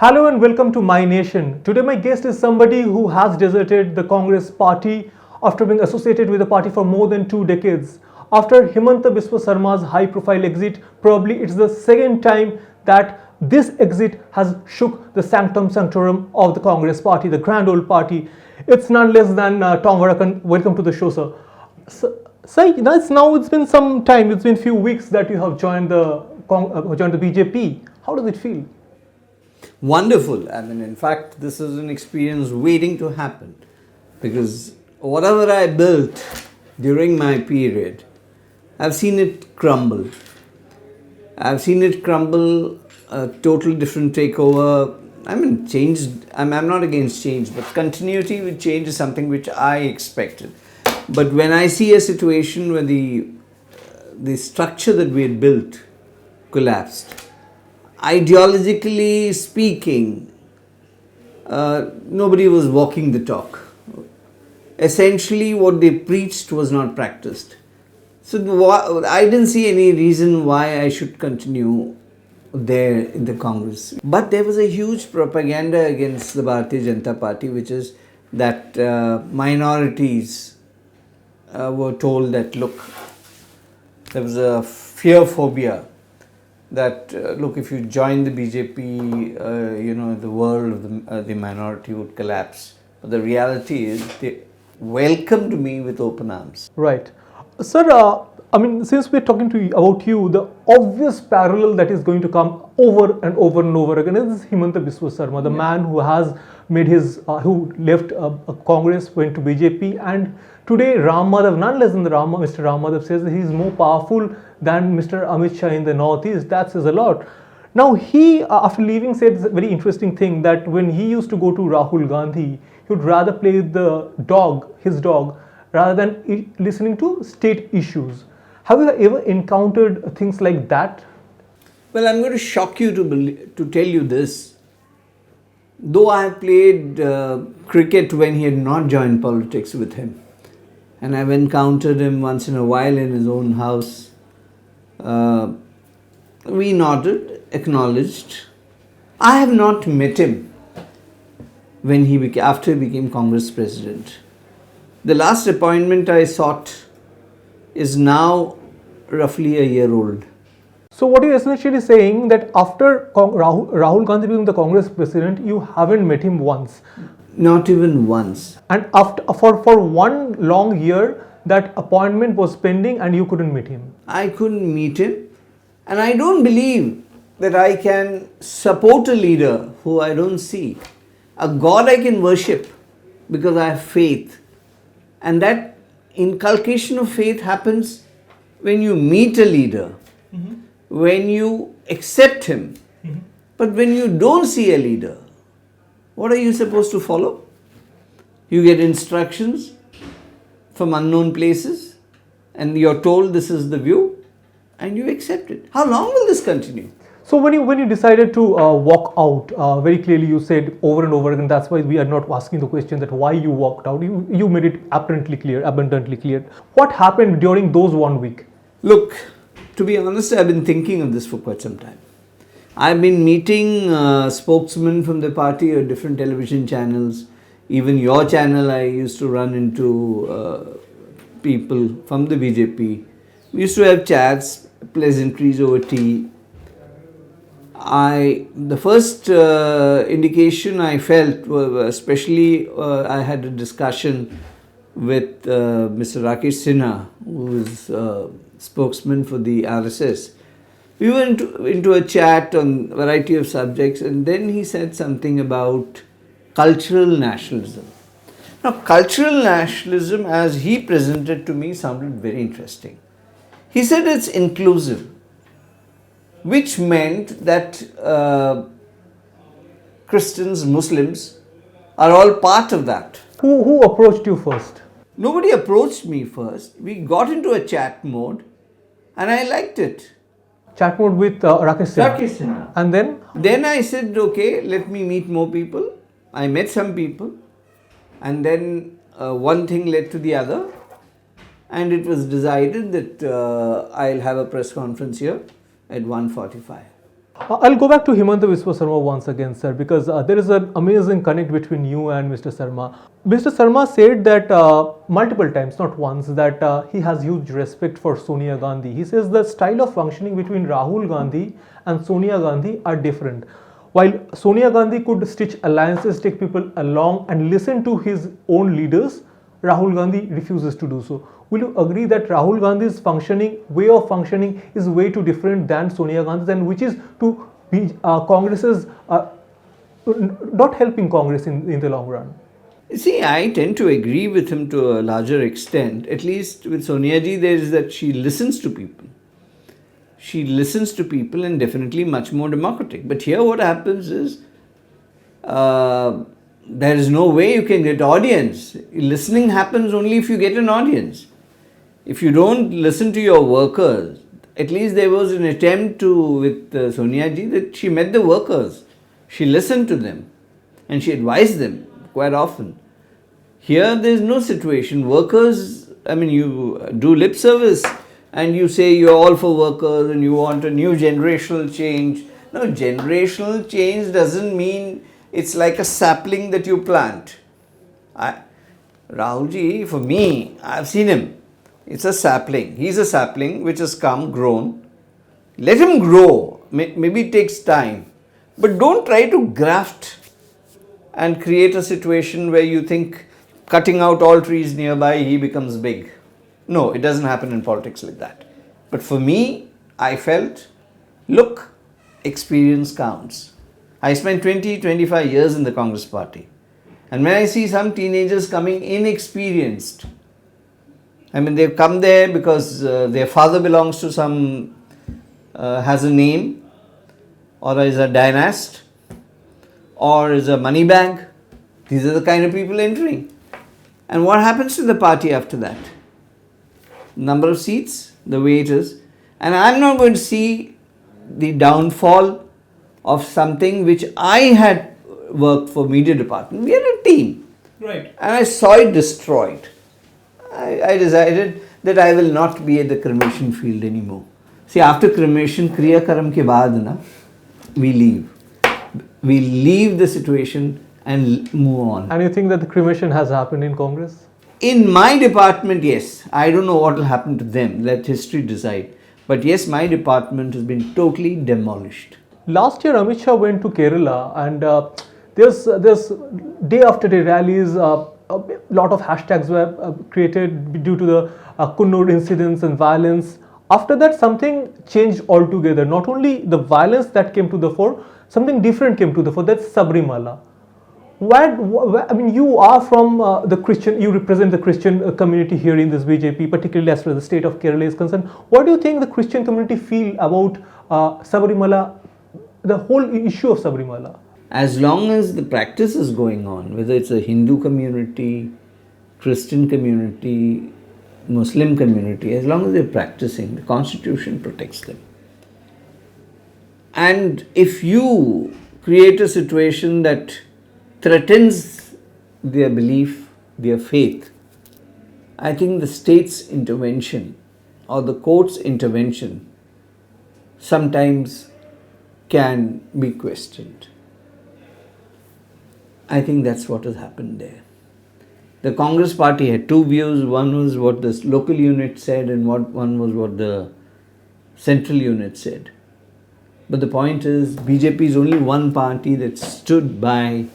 Hello and welcome to MyNation. Today my guest is somebody who has deserted the Congress party after being associated with the party for more than 2 decades. After Himanta Biswa Sarma's high profile exit, probably it's the second time that this exit has shook the sanctum sanctorum of the Congress party, the grand old party. It's none less than Tom Vadakkan. Welcome to the show, sir. Sir, it's been some time, it's been few weeks that you have joined the BJP. How does it feel? Wonderful. I mean, in fact, this is an experience waiting to happen because whatever I built during my period, I've seen it crumble. I've seen it crumble, a total different takeover. I mean, change, I'm not against change, but continuity with change is something which I expected. But when I see a situation where the structure that we had built collapsed, ideologically speaking, nobody was walking the talk. Essentially, what they preached was not practiced. So I didn't see any reason why I should continue there in the Congress. But there was a huge propaganda against the Bharatiya Janata Party, which is that minorities were told that, look, there was a fear phobia that look, if you join the BJP, the world of the minority would collapse. But the reality is they welcomed me with open arms. Right. Sir, since we're talking about you, the obvious parallel that is going to come over and over and over again is Himanta Biswa Sarma, the man who has made who left Congress, went to BJP, and today Ram Madhav, none less than Mr. Ram Madhav says that he is more powerful than Mr. Amit Shah in the Northeast. That says a lot. Now he, after leaving, said a very interesting thing that when he used to go to Rahul Gandhi, he would rather play with his dog, rather than listening to state issues. Have you ever encountered things like that? Well, I'm going to shock you to tell you this. Though I played cricket when he had not joined politics with him, and I've encountered him once in a while in his own house, we nodded, acknowledged. I have not met him after he became Congress president. The last appointment I sought is now roughly a year old. So what you're essentially saying that after Rahul Gandhi became the Congress president, you haven't met him once? Not even once. And for 1 long year, that appointment was pending and you couldn't meet him? I couldn't meet him, and I don't believe that I can support a leader who I don't see. A God I can worship because I have faith. And that inculcation of faith happens when you meet a leader, when you accept him. But when you don't see a leader, what are you supposed to follow? You get instructions from unknown places and you're told this is the view and you accept it. How long will this continue? So when you decided to walk out, very clearly you said over and over again, that's why we are not asking the question that why you walked out. You made it abundantly clear. What happened during those 1 week? Look, to be honest, I've been thinking of this for quite some time. I've been meeting spokesmen from the party at different television channels. Even your channel, I used to run into people from the BJP. We used to have chats, pleasantries over tea. The first indication I felt, especially I had a discussion with Mr. Rakesh Sinha, who is spokesman for the RSS. We went into a chat on a variety of subjects, and then he said something about cultural nationalism. Now, cultural nationalism, as he presented to me, sounded very interesting. He said it's inclusive, which meant that Christians, Muslims are all part of that. Who approached you first? Nobody approached me first. We got into a chat mode and I liked it. Chat mode with Rakesh Sinha. Rakesh Sinha. And then? Then I said, okay, let me meet more people. I met some people and then one thing led to the other and it was decided that I'll have a press conference here at 1:45. I'll go back to Himanta Biswa Sarma once again, sir, because there is an amazing connect between you and Mr. Sarma. Mr. Sarma said that multiple times, not once, that he has huge respect for Sonia Gandhi. He says the style of functioning between Rahul Gandhi and Sonia Gandhi are different. While Sonia Gandhi could stitch alliances, take people along, and listen to his own leaders, Rahul Gandhi refuses to do so. Will you agree that Rahul Gandhi's way of functioning is way too different than Sonia Gandhi's, and which is to be Congress's not helping Congress in the long run? See, I tend to agree with him to a larger extent. At least with Sonia ji, there is that she listens to people. She listens to people and definitely much more democratic. But here what happens is there is no way you can get audience. Listening happens only if you get an audience. If you don't listen to your workers, at least there was an attempt with Sonia ji, that she met the workers. She listened to them and she advised them quite often. Here there is no situation. Workers, you do lip service and you say you're all for workers and you want a new generational change. No, generational change doesn't mean it's like a sapling that you plant. Rahul ji, for me, I've seen him. It's a sapling. He's a sapling which has grown. Let him grow. Maybe it takes time. But don't try to graft and create a situation where you think cutting out all trees nearby, he becomes big. No, it doesn't happen in politics like that. But for me, I felt, look, experience counts. I spent 20-25 years in the Congress party. And when I see some teenagers coming inexperienced, they've come there because their father belongs to has a name, or is a dynast, or is a money bag. These are the kind of people entering. And what happens to the party after that? Number of seats, the way it is. And I'm not going to see the downfall of something which I had worked for media department. We had a team. Right. And I saw it destroyed. I decided that I will not be at the cremation field anymore. See, after cremation, Kriya Karam ke baad na, we leave. We leave the situation and move on. And you think that the cremation has happened in Congress? In my department, yes. I don't know what will happen to them. Let history decide. But yes, my department has been totally demolished. Last year, Amit Shah went to Kerala, and there's day after day rallies. A lot of hashtags were created due to the Kunnur incidents and violence. After that, something changed altogether. Not only the violence that came to the fore, something different came to the fore. That's Sabrimala. You are from the Christian, you represent the Christian community here in this BJP, particularly as far as the state of Kerala is concerned. What do you think the Christian community feel about Sabrimala, the whole issue of Sabrimala? As long as the practice is going on, whether it's a Hindu community, Christian community, Muslim community, as long as they're practicing, the Constitution protects them. And if you create a situation that threatens their belief, their faith, I think the state's intervention or the court's intervention sometimes can be questioned. I think that's what has happened there. The Congress party had two views. One was what the local unit said and one was what the central unit said. But the point is, BJP is only one party that stood by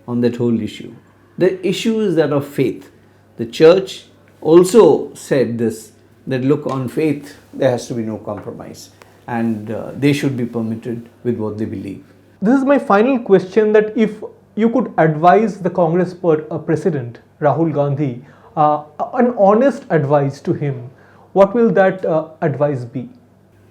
on that whole issue. The issue is that of faith. The church also said this, that look, on faith there has to be no compromise and they should be permitted with what they believe. This is my final question, that if you could advise the Congress president, Rahul Gandhi, an honest advice to him, what will that advice be?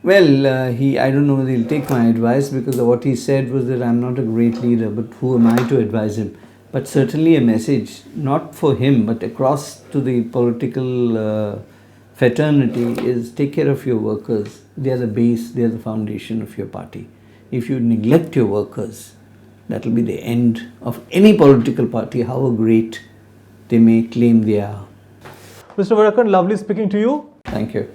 Well, I don't know whether he'll take my advice, because what he said was that I'm not a great leader, but who am I to advise him? But certainly a message, not for him, but across to the political fraternity, is take care of your workers. They are the base, they are the foundation of your party. If you neglect your workers, that will be the end of any political party, however great they may claim they are. Mr. Vadakkan, lovely speaking to you. Thank you.